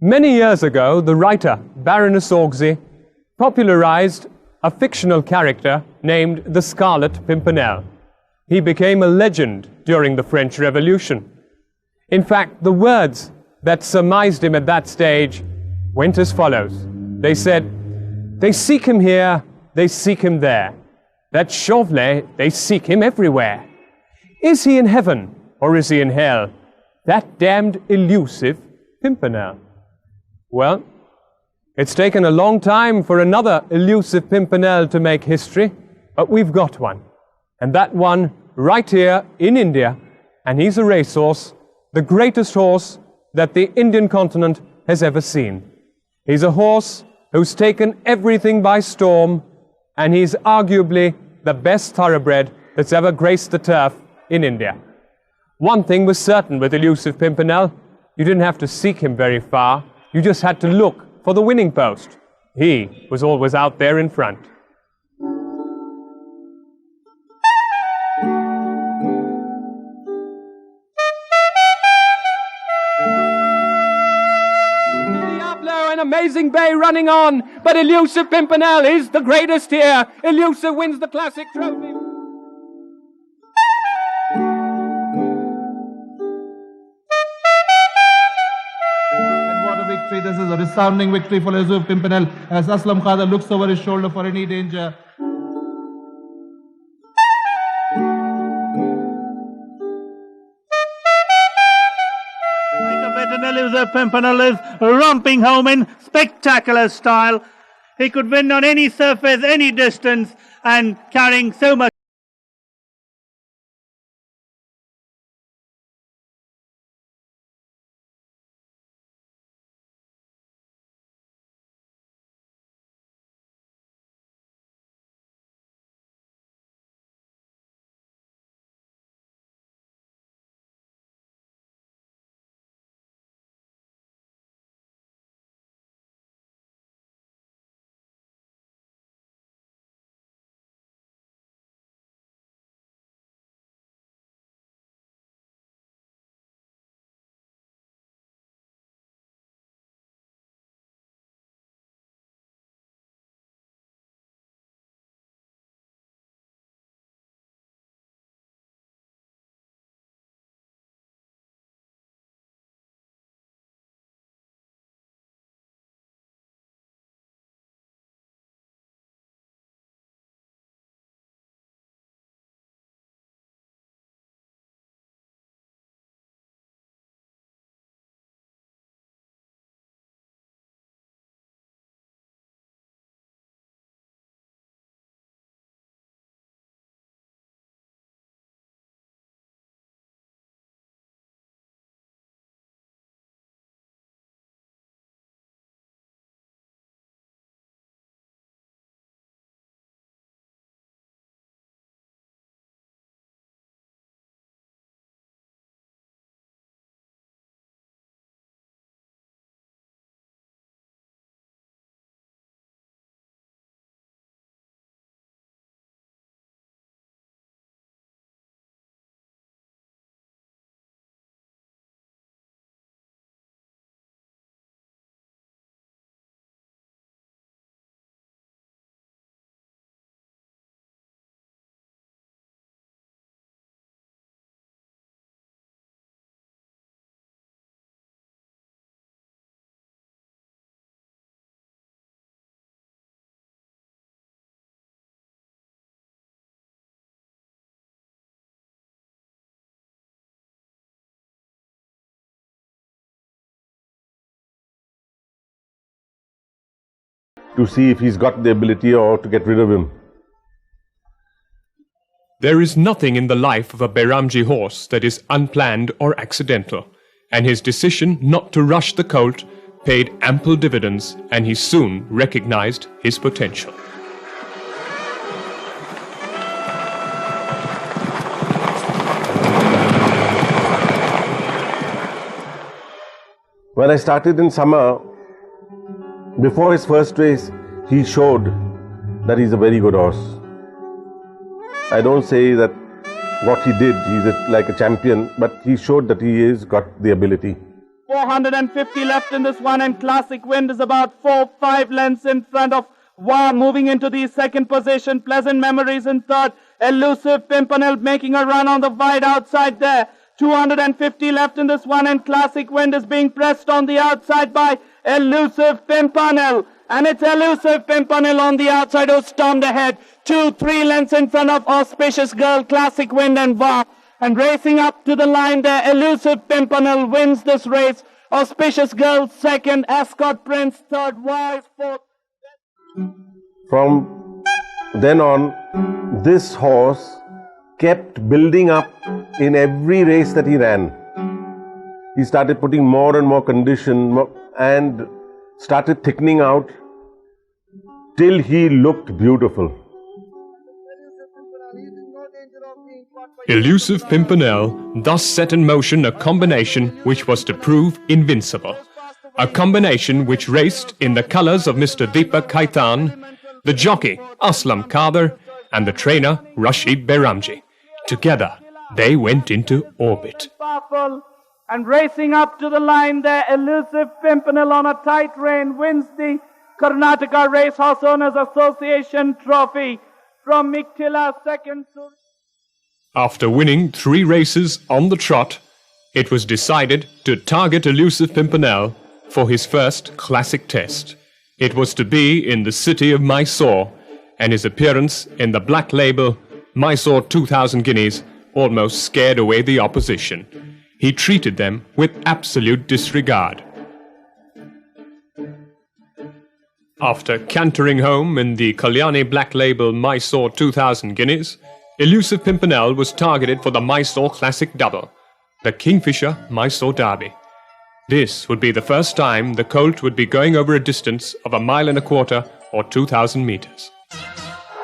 Many years ago, the writer Baroness Orczy popularized a fictional character named the Scarlet Pimpernel. He became a legend during the French Revolution. In fact, the words that surmised him at that stage went as follows. They said, "They seek him here, they seek him there. That Chauvelet, they seek him everywhere. Is he in heaven or is he in hell? That damned elusive Pimpernel." Well, it's taken a long time for another elusive Pimpernel to make history, but we've got one. And that one right here in India, and he's a racehorse, the greatest horse that the Indian continent has ever seen. He's a horse who's taken everything by storm, and he's arguably the best thoroughbred that's ever graced the turf in India. One thing was certain with Elusive Pimpernel: you didn't have to seek him very far, you just had to look for the winning post. He was always out there in front. An amazing bay running on, but Elusive Pimpernel is the greatest here. Elusive wins the classic trophy. And what a victory. This is a resounding victory for Elusive Pimpernel as Aslam Khada looks over his shoulder for any danger. Elusive Pimpernel is romping home in spectacular style. He could win on any surface, any distance, and carrying so much. To see if he's got the ability or to get rid of him. There is nothing in the life of a Behramji horse that is unplanned or accidental, and his decision not to rush the colt paid ample dividends, and he soon recognized his potential. When I started in summer, before his first race, he showed that he's a very good horse. I don't say that what he did, he's like a champion, but he showed that he has got the ability. वो 450 left in this one, and Classic Wind is about 4-5 lengths in front of Wow, moving into the second position. Pleasant Memories in third. Elusive Pimpernel making a run on the wide outside there. 250 left in this one, and Classic Wind is being pressed on the outside by Elusive Pimpernel. And it's Elusive Pimpernel on the outside who stormed ahead. 2-3 lengths in front of Auspicious Girl, Classic Wind and Wow. And racing up to the line there, Elusive Pimpernel wins this race. Auspicious Girl second, Ascot Prince third, Wow is fourth. From then on, this horse kept building up in every race that he ran. He started putting more and more condition and started thickening out till he looked beautiful. Elusive Pimpernel thus set in motion a combination which was to prove invincible. A combination which raced in the colours of Mr. Deepak Khaitan, the jockey Aslam Kader and the trainer Rashid Behramji. Together they went into orbit. Powerful. And racing up to the line there, Elusive Pimpernel on a tight rein wins the Karnataka Racehorse Owners Association Trophy from Miktila second. After winning 3 races on the trot, it was decided to target Elusive Pimpernel for his first classic test. It was to be in the city of Mysore, and his appearance in the black label Mysore 2000 guineas almost scared away the opposition. He treated them with absolute disregard. After cantering home in the Kalyani black label Mysore 2000 guineas, Elusive Pimpernel was targeted for the Mysore Classic Double, the Kingfisher Mysore Derby. This would be the first time the colt would be going over a distance of 1.25 miles or 2,000 meters.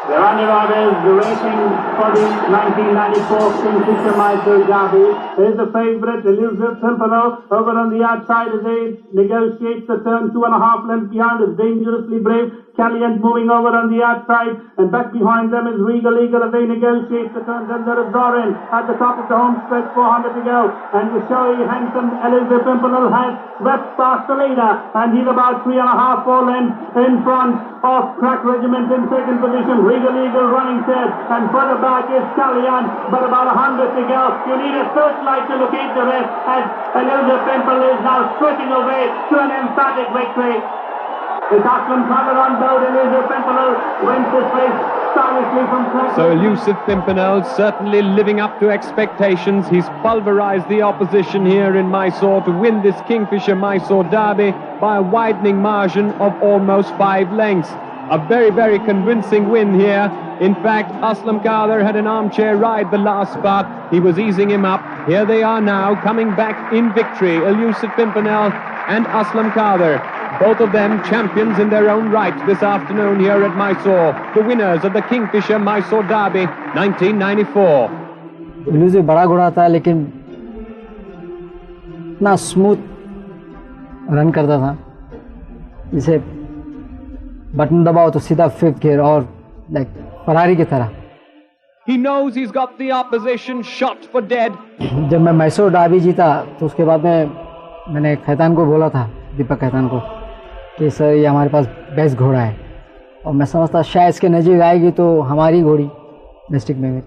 The roundabout is racing for the 1994 Kingfisher Mysore Derby. Is the favourite Elusive Pimpernel. Over on the outside as they negotiate the turn, 2.5 lengths behind is Dangerously Brave. Calliant moving over on the outside, and back behind them is Regal Eagle as they negotiate the turn. Then there is Doran at the top of the home stretch, 400 to go. And the showy, handsome Elusive Pimpernel has swept past the leader, and he's about 3.5-4 lengths in front of Crack Regiment in second position. Regal Eagle running third, and further back is Calliant, but about 100 to go. You need a searchlight to locate the rest, as Elusive Pimpernel is now switching away to an emphatic victory. It's Aslam Kader on board. Elusive Pimpernel wins this race stylishly from Crack. So Elusive Pimpernel certainly living up to expectations. He's pulverized the opposition here in Mysore to win this Kingfisher Mysore Derby by a widening margin of almost 5 lengths. A very, very convincing win here. In fact, Aslam Kader had an armchair ride the last spurt. He was easing him up. Here they are now, coming back in victory. Elusive Pimpernel and Aslam Kader. Both of them champions in their own right this afternoon here at Mysore. The winners of the Kingfisher Mysore Derby 1994. Elusive बड़ा घोड़ा था, लेकिन इतना smooth run करता था, इसे button दबाओ तो सीधा 5th गियर और लाइक फरारी की तरह. He knows he's got the opposition shot for dead. जब मैं मैसूर डाबी जीता तो उसके बाद मैंने खैतान को बोला था, दीपक खैतान को, कि सर ये हमारे पास बेस्ट घोड़ा है, और मैं समझता शायद इसके नजीक आएगी तो हमारी घोड़ी डिस्ट्रिक्ट में.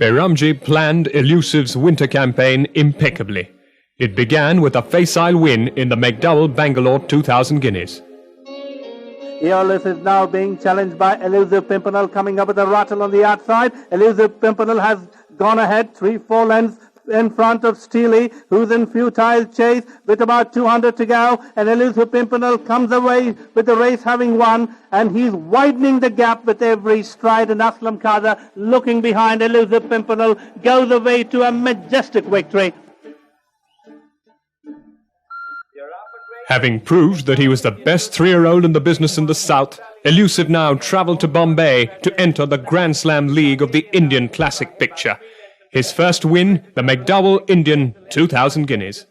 Behramji planned Elusive's winter campaign impeccably. It began with a facile win in the McDowell Bangalore 2000 guineas. Eolus is now being challenged by Elusive Pimpernel, coming up with a rattle on the outside. Elusive Pimpernel has gone ahead 3-4 lengths in front of Steely, who's in futile chase with about 200 to go, and Elusive Pimpernel comes away with the race having won, and he's widening the gap with every stride, and Aslam Kader, looking behind Elusive Pimpernel, goes away to a majestic victory. Having proved that he was the best 3-year-old in the business in the south, Elusive now travelled to Bombay to enter the Grand Slam League of the Indian Classic Picture. His first win, the McDowell Indian 2000 guineas.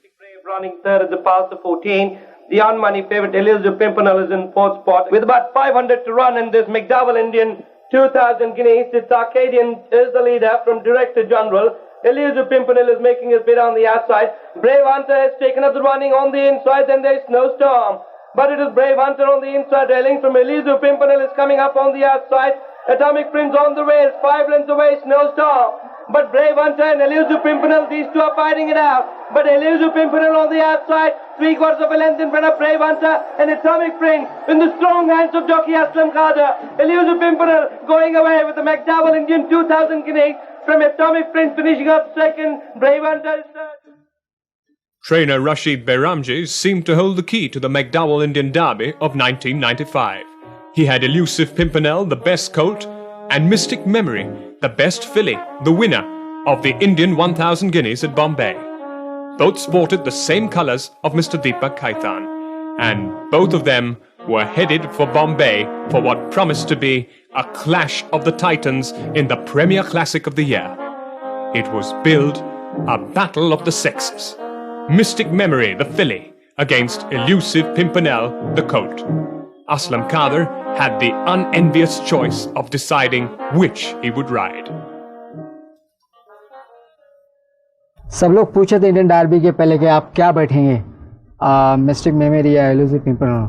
Running third at the past the 14. The on-money favourite Elusive Pimpernel is in 4th spot. With about 500 to run in this McDowell Indian 2000 guineas, its Arcadian is the leader from Director General. Elusive Pimpernel is making his bid on the outside. Brave Hunter has taken up the running on the inside, then there's Snowstorm. But it is Brave Hunter on the inside railing. From Elusive Pimpernel is coming up on the outside. Atomic Prince on the rails, 5 lengths away, Snowstorm. But Brave Hunter and Elusive Pimpernel, these two are fighting it out. But Elusive Pimpernel on the outside, 3/4 of a length in front of Brave Hunter and Atomic Prince in the strong hands of jockey Aslam Khader. Elusive Pimpernel going away with the McDowell Indian 2000 guineas from Atomic Prince finishing up second. Brave Hunter is third. Trainer Rashid Behramji seemed to hold the key to the McDowell Indian Derby of 1995. He had Elusive Pimpernel, the best colt, and Mystic Memory, the best filly, the winner of the Indian 1000 guineas at Bombay. Both sported the same colours of Mr. Deepak Khaitan, and both of them were headed for Bombay for what promised to be a clash of the titans in the Premier Classic of the year. It was billed a battle of the sexes. Mystic Memory, the filly, against Elusive Pimpernel, the colt. Aslam Khader had the unenvious choice of deciding which he would ride. सब लोग पूछे थे Indian Derby के पहले कि आप क्या बैठेंगे, मिस्टिक मेमोरी या एलुसिव पिम्परनेल,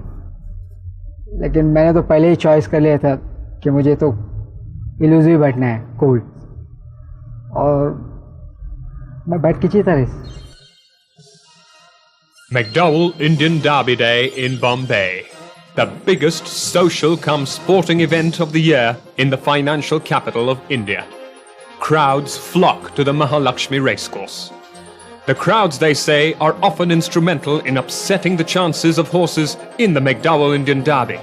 लेकिन मैंने तो पहले ही चॉइस कर लिया था कि मुझे तो एलुसिव बैठना है, कोल्ड, और मैं बैठ के जीता race. McDowell Indian Derby Day in Bombay, the biggest social cum sporting event of the year in the financial capital of India. Crowds flock to the Mahalakshmi Racecourse. The crowds, they say, are often instrumental in upsetting the chances of horses in the McDowell Indian Derby.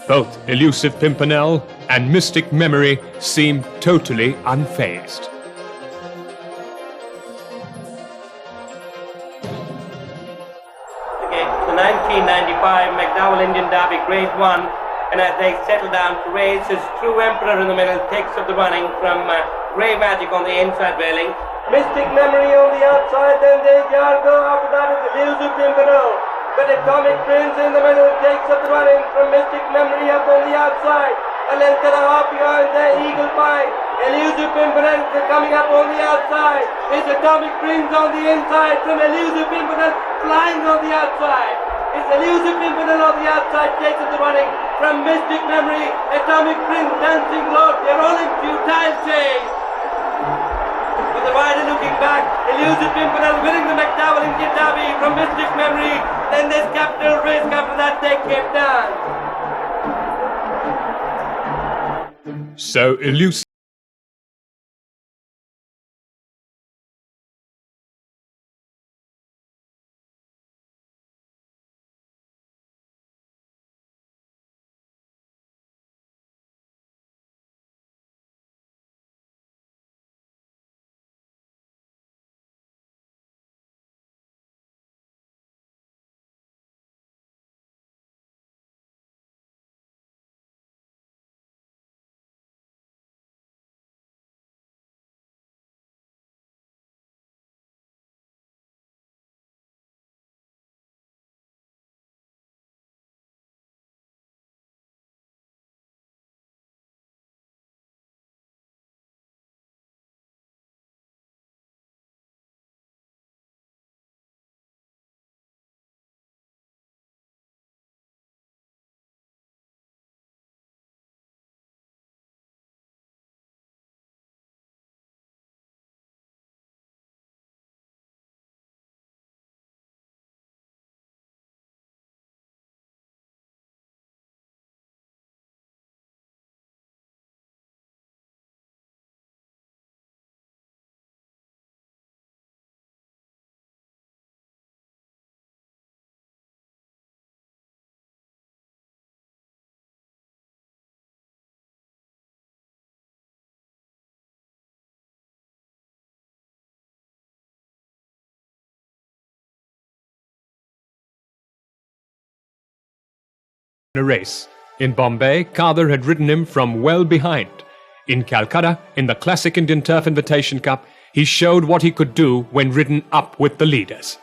Both Elusive Pimpernel and Mystic Memory seem totally unfazed. The 1995 McDowell Indian Derby Grade 1, and as they settle down to race, his true emperor in the middle takes up the running from Grey Magic on the inside railing. Mystic Memory on the outside, then there's Yargo, after that is Elusive Pimpernel. But Atomic Prince in the middle takes up the running from Mystic Memory up on the outside. A length and a half behind there, Eagle Pine. Elusive Pimpernel coming up on the outside. It's Atomic Prince on the inside from Elusive Pimpernel flying on the outside. It's Elusive Pimpernel on the outside, takes up the running from Mystic Memory. Atomic Prince, Dancing Lord, they're all in futile chase. With the rider looking back, Elusive Pimpernel winning the McDowell Indian Derby from Mystic Memory. Then there's Capital Risk, after that they came down. So Elusive in a race. In Bombay, Khader had ridden him from well behind. In Calcutta, in the Classic Indian Turf Invitation Cup, he showed what he could do when ridden up with the leaders.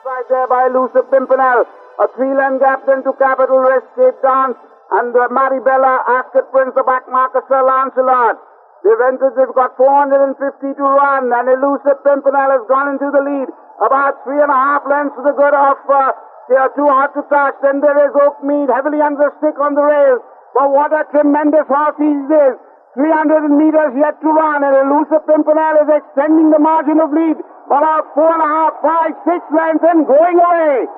Right there by Elusive Pimpernel. A 3-length gap then to Capital Risk, Cape Dance, and Maribella, Ascot Prince, the back marker, Sir Lancelot. They've entered, they've got 450 to run, and Elusive Pimpernel has gone into the lead. About 3.5 lengths to the good of, they are too hard to touch. Then there is Oakmead, heavily under the stick on the rails. But what a tremendous horse he is. 300 meters yet to run, and Elusive Pimpernel is extending the margin of lead. About 4.5, 5, 6 lengths and going away.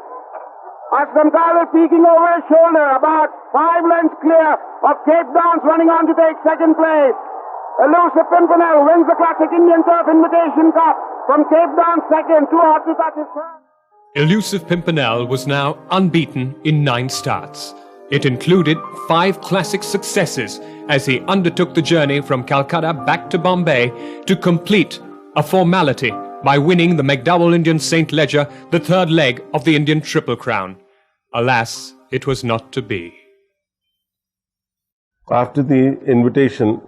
Aslam Khan peeking over his shoulder, about 5 lengths clear of Cape Dance, running on to take second place. Elusive Pimpernel wins the Classic Indian Turf Invitation Cup from Cape Dance second, too hard to touch his third. Elusive Pimpernel was now unbeaten in 9 starts. It included 5 classic successes as he undertook the journey from Calcutta back to Bombay to complete a formality by winning the McDowell Indian St. Leger, the 3rd leg of the Indian Triple Crown. Alas, it was not to be. After the invitation,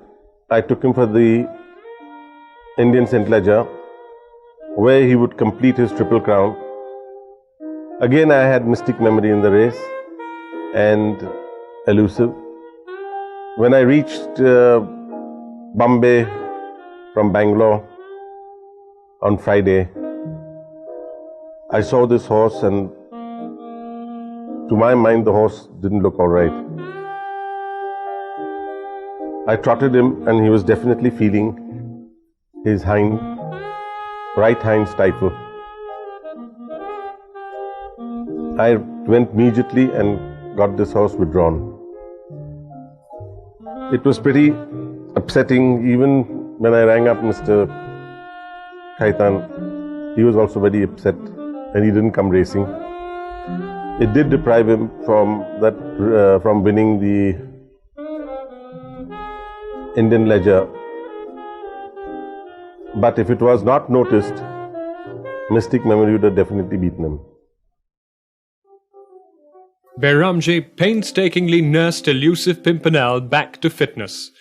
I took him for the Indian St. Leger, where he would complete his Triple Crown. Again, I had Mystic Memory in the race and Elusive. When I reached Bombay from Bangalore on Friday, I saw this horse, and to my mind the horse didn't look all right. I trotted him and he was definitely feeling his right hind stifle. I went immediately and got this horse withdrawn. It was pretty upsetting. Even when I rang up Mr. Khaitan, he was also very upset and he didn't come racing. It did deprive him from winning the Indian Leger. But if it was not noticed, Mystic Memory would have definitely beaten him. Behramji painstakingly nursed Elusive Pimpernel back to fitness.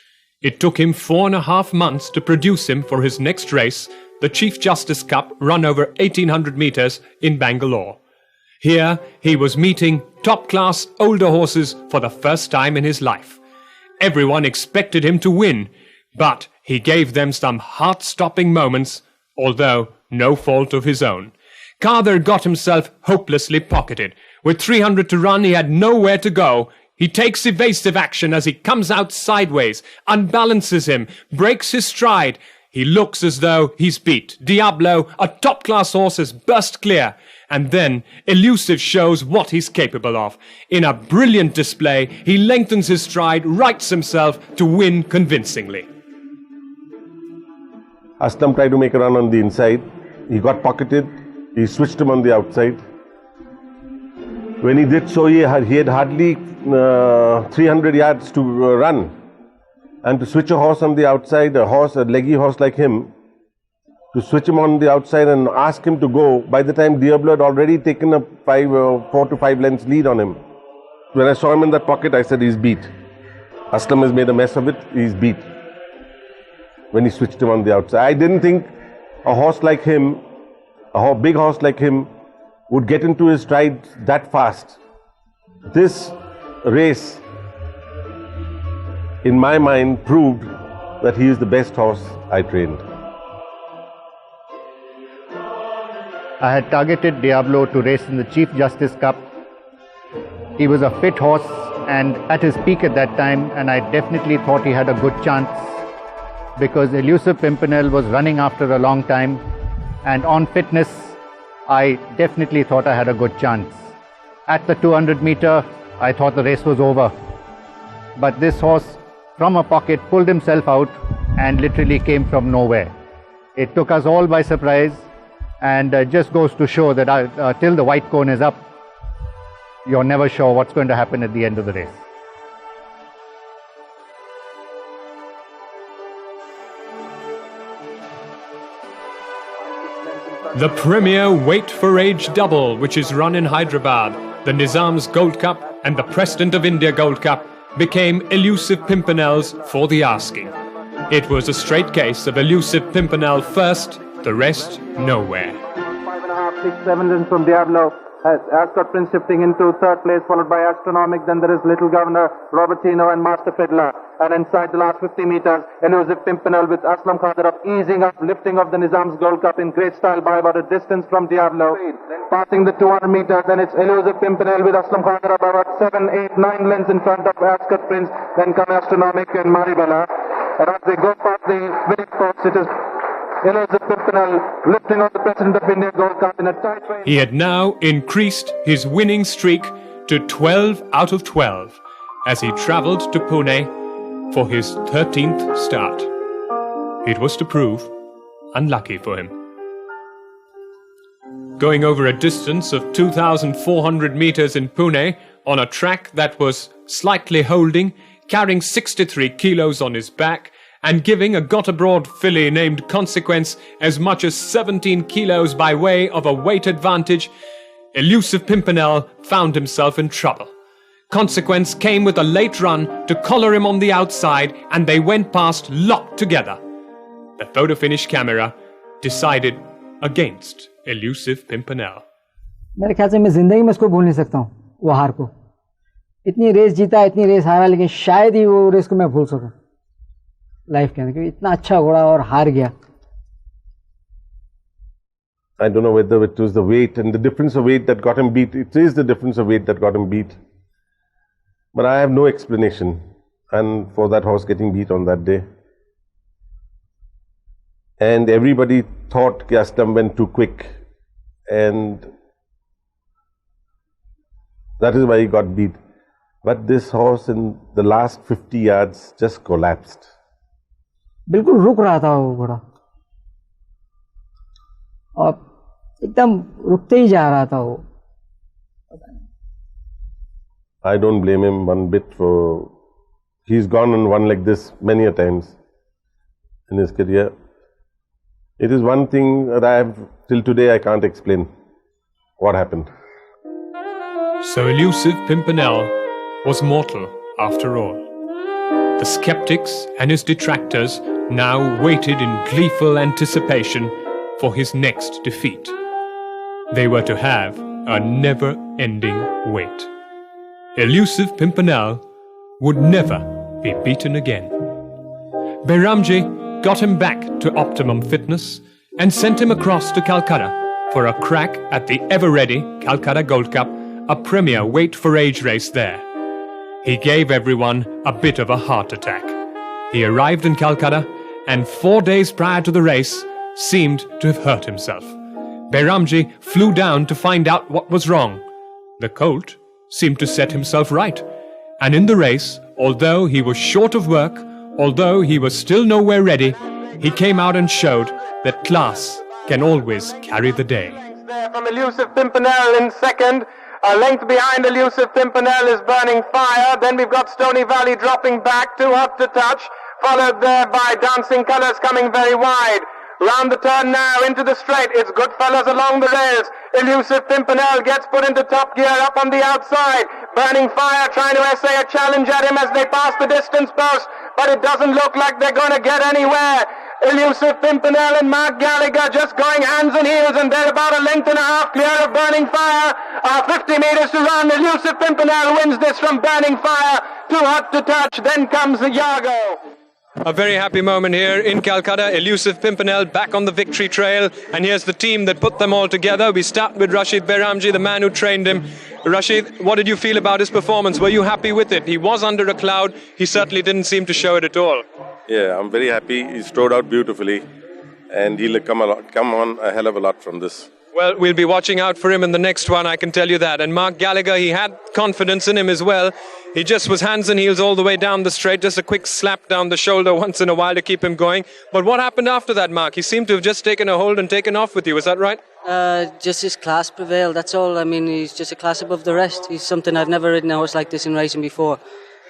It took him 4.5 months to produce him for his next race, the Chief Justice Cup, run over 1800 meters in Bangalore. Here he was meeting top-class older horses for the first time in his life. Everyone expected him to win, but he gave them some heart-stopping moments, although no fault of his own. Kader got himself hopelessly pocketed. With 300 to run, he had nowhere to go. He takes evasive action as he comes out sideways, unbalances him, breaks his stride. He looks as though he's beat. Diablo, a top-class horse, has burst clear. And then Elusive shows what he's capable of. In a brilliant display, he lengthens his stride, rights himself to win convincingly. Aslam tried to make a run on the inside. He got pocketed. He switched him on the outside. When he did so, he had hardly 300 yards to run. And to switch a horse on the outside, a leggy horse like him, to switch him on the outside and ask him to go, by the time Diablo had already taken a 4 to 5 lengths lead on him. When I saw him in that pocket, I said, he's beat. Aslam has made a mess of it, he's beat. When he switched him on the outside. I didn't think a horse like him, a big horse like him, would get into his stride that fast. This race, in my mind, proved that he is the best horse I trained. I had targeted Diablo to race in the Chief Justice Cup. He was a fit horse and at his peak at that time, and I definitely thought he had a good chance because Elusive Pimpernel was running after a long time, and on fitness, I definitely thought I had a good chance. At the 200 meter, I thought the race was over. But this horse, from a pocket, pulled himself out and literally came from nowhere. It took us all by surprise, and just goes to show that till the white cone is up, you're never sure what's going to happen at the end of the race. The premier weight for age double, which is run in Hyderabad, the Nizam's Gold Cup and the President of India Gold Cup, became Elusive Pimpernel's for the asking. It was a straight case of Elusive Pimpernel first, the rest nowhere. 5.5, 6, 7 lengths from Diablo. Ascot Prince shifting into third place, followed by Astronomic. Then there is Little Governor, Robertino and Master Fiddler. And inside the last 50 meters, Elusive Pimpernel with Aslam Khadarab easing up, lifting off the Nizam's Gold Cup in great style by about a distance from Diablo. Passing the 200 meters, and it's Elusive Pimpernel with Aslam Khadarab about 7, 8, 9 lengths in front of Ascot Prince. Then come Astronomic and Maribela. And as they go past the winning post, it is Elusive Pimpernel lifting off the President of India Gold Cup in a tight race. He had now increased his winning streak to 12 out of 12 as he travelled to Pune for his 13th start. It was to prove unlucky for him. Going over a distance of 2,400 metres in Pune on a track that was slightly holding, carrying 63 kilos on his back, and giving a got-abroad filly named Consequence as much as 17 kilos by way of a weight advantage, Elusive Pimpernel found himself in trouble. Consequence came with a late run to collar him on the outside, and they went past locked together. The photo finish camera decided against Elusive Pimpernel. मेरे ख्याल से मैं जिंदगी में उसको भूल नहीं सकता हूँ, वो हार को. इतनी रेस जीता, इतनी रेस हारा, लेकिन शायद ही वो रेस को मैं भूल सकूं लाइफ के अंदर, क्योंकि इतना अच्छा घोड़ा और हार गया. I don't know whether it was the weight and the difference of weight that got him beat. It is the difference of weight that got him beat. But I have no explanation and for that horse getting beat on that day. And everybody thought Aslam went too quick, and that is why he got beat. But this horse in the last 50 yards just collapsed. बिल्कुल रुक रहा था वो घोड़ा और एकदम रुकते ही जा रहा था वो. I don't blame him one bit for... He's gone on one like this many a times in his career. It is one thing that I have, till today I can't explain what happened. So Elusive Pimpernel was mortal after all. The skeptics and his detractors now waited in gleeful anticipation for his next defeat. They were to have a never-ending wait. Elusive Pimpernel would never be beaten again. Behramji got him back to optimum fitness and sent him across to Calcutta for a crack at the ever-ready Calcutta Gold Cup, a premier weight-for-age race there. He gave everyone a bit of a heart attack. He arrived in Calcutta and 4 days prior to the race seemed to have hurt himself. Behramji flew down to find out what was wrong. The colt seemed to set himself right. And in the race, although he was short of work, although he was still nowhere ready, he came out and showed that class can always carry the day. There from Elusive Pimpernel in second. A length behind Elusive Pimpernel is Burning Fire. Then we've got Stony Valley dropping back, Too Hot to Touch, followed there by Dancing Colours coming very wide. Round the turn now into the straight. It's Goodfellas along the rails. Elusive Pimpernel gets put into top gear up on the outside. Burning Fire trying to essay a challenge at him as they pass the distance post, but it doesn't look like they're going to get anywhere. Elusive Pimpernel and Mark Gallagher just going hands and heels, and they're about a length and a half clear of Burning Fire. 50 metres to run. Elusive Pimpernel wins this from Burning Fire. Too Hot to Touch. Then comes the Yago. A very happy moment here in Calcutta. Elusive Pimpernel back on the victory trail, and here's the team that put them all together. We start with Rashid Behramji, the man who trained him. Rashid, what did you feel about his performance? Were you happy with it? He was under a cloud. He certainly didn't seem to show it at all. Yeah, I'm very happy. He strode out beautifully, and he'll come on a hell of a lot from this. Well, we'll be watching out for him in the next one, I can tell you that. And Mark Gallagher, he had confidence in him as well. He just was hands and heels all the way down the straight, just a quick slap down the shoulder once in a while to keep him going. But what happened after that, Mark? He seemed to have just taken a hold and taken off with you, is that right? Just his class prevailed, that's all. I mean, he's just a class above the rest. He's something I've never ridden a horse like this in racing before.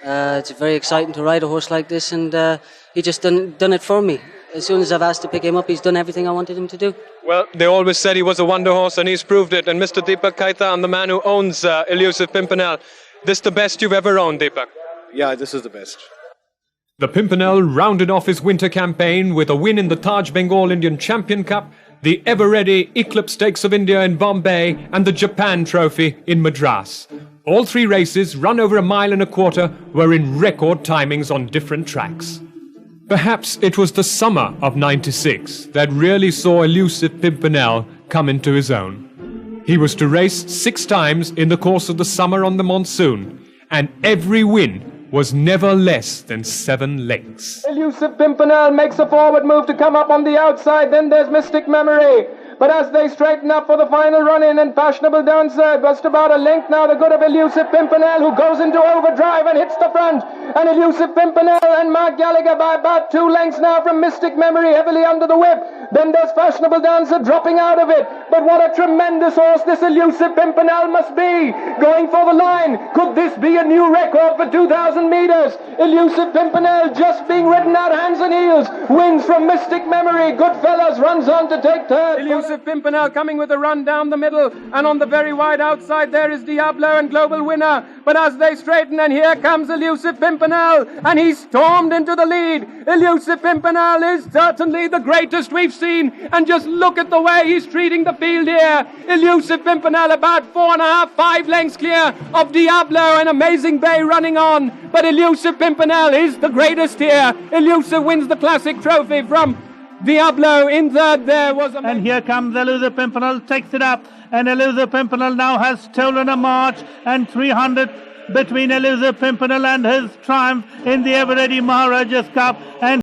It's very exciting to ride a horse like this, and he just done it for me. As soon as I've asked to pick him up, he's done everything I wanted him to do. Well, they always said he was a wonder horse, and he's proved it. And Mr. Deepak Khaitan, the man who owns Elusive Pimpernel, this the best you've ever owned, Deepak? Yeah, this is the best. The Pimpernel rounded off his winter campaign with a win in the Taj Bengal Indian Champion Cup, the ever-ready Eclipse Stakes of India in Bombay, and the Japan Trophy in Madras. All three races, run over 1.25 miles, were in record timings on different tracks. Perhaps it was the summer of '96 that really saw Elusive Pimpernel come into his own. He was to race 6 times in the course of the summer on the monsoon, and every win was never less than 7 lengths. Elusive Pimpernel makes a forward move to come up on the outside, then there's Mystic Memory. But as they straighten up for the final run-in and Fashionable Dancer, just about a length now the good of Elusive Pimpernel, who goes into overdrive and hits the front. And Elusive Pimpernel and Mark Gallagher by about 2 lengths now from Mystic Memory, heavily under the whip. Then there's Fashionable Dancer dropping out of it. But what a tremendous horse this Elusive Pimpernel must be. Going for the line. Could this be a new record for 2,000 meters? Elusive Pimpernel just being ridden out hands and heels. Wins from Mystic Memory. Goodfellas runs on to take third. Elusive Pimpernel coming with a run down the middle, and on the very wide outside there is Diablo and Global Winner. But as they straighten, and here comes Elusive Pimpernel, and he's stormed into the lead. Elusive Pimpernel is certainly the greatest we've seen, and just look at the way he's treating the field here. Elusive Pimpernel about 4.5, 5 lengths clear of Diablo and Amazing Bay running on. But Elusive Pimpernel is the greatest here. Elusive wins the Classic Trophy from Diablo. In third there was... And here comes Elusive Pimpernel, takes it up. And Elusive Pimpernel now has stolen a march, and 300 between Elusive Pimpernel and his triumph in the ever-ready Maharaja's Cup. And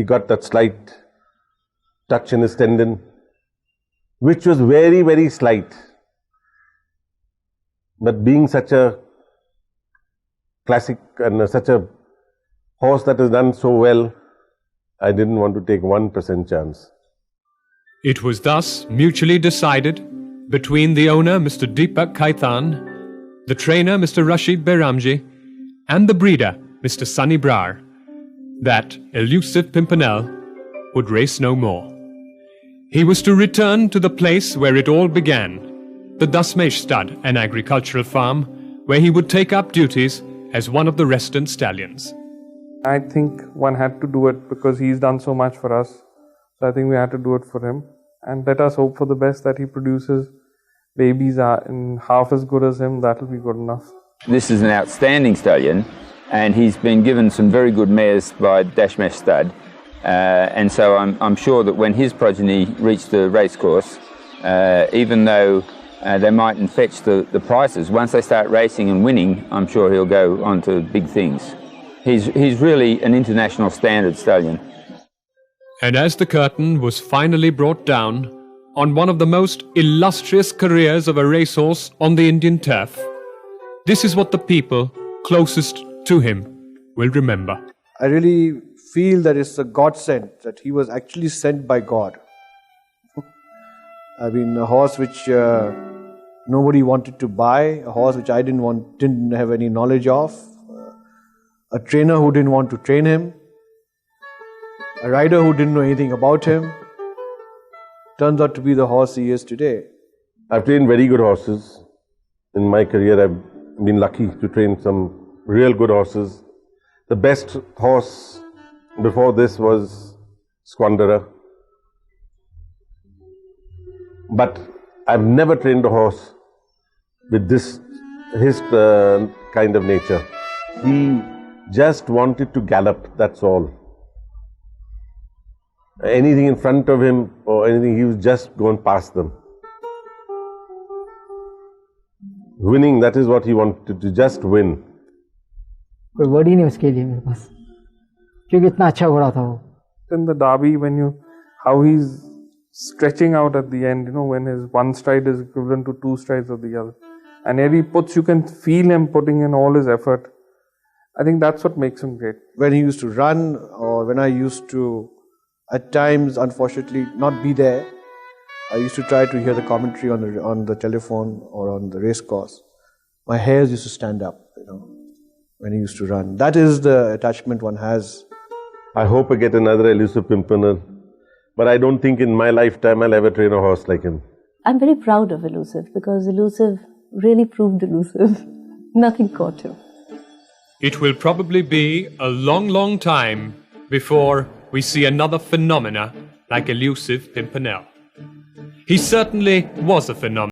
he got that slight touch in his tendon, which was very, very slight. But being such a classic and such a horse that has done so well, I didn't want to take 1% chance. It was thus mutually decided between the owner, Mr. Deepak Khaitan, the trainer, Mr. Rashid Behramji, and the breeder, Mr. Sunny Brar, that Elusive Pimpernel would race no more. He was to return to the place where it all began, the Dashmesh Stud, an agricultural farm, where he would take up duties as one of the resident stallions. I think one had to do it because he's done so much for us. So I think we had to do it for him. And let us hope for the best that he produces babies are in half as good as him. That'll be good enough. This is an outstanding stallion, and he's been given some very good mares by Dashmesh Stud. And so I'm sure that when his progeny reach the racecourse, even though they mightn't fetch the prices, once they start racing and winning, I'm sure he'll go on to big things. He's really an international standard stallion. And as the curtain was finally brought down on one of the most illustrious careers of a racehorse on the Indian turf, this is what the people closest to him will remember. I really feel that it's a godsend, that he was actually sent by God. I mean, a horse which nobody wanted to buy, a horse which I didn't have any knowledge of, a trainer who didn't want to train him, a rider who didn't know anything about him, turns out to be the horse he is today. I've trained very good horses. In my career, I've been lucky to train some real good horses. The best horse before this was Squanderer. But I've never trained a horse with his kind of nature. He just wanted to gallop, that's all. Anything in front of him or anything, he was just going past them. Winning, that is what he wanted, to just win. कोई word ही नहीं उसके लिए मेरे पास, क्योंकि इतना अच्छा घोड़ा था वो. In the derby, how he's stretching out at the end, when his one stride is equivalent to two strides of the other. And you can feel him putting in all his effort. I think that's what makes him great. When he used to run, or when I used to, at times, unfortunately, not be there, I used to try to hear the commentary on the telephone or on the race course. My hairs used to stand up, when he used to run. That is the attachment one has. I hope I get another Elusive Pimpernel, but I don't think in my lifetime I'll ever train a horse like him. I'm very proud of Elusive because Elusive really proved elusive. Nothing caught him. It will probably be a long, long time before we see another phenomena like Elusive Pimpernel. He certainly was a phenomenon.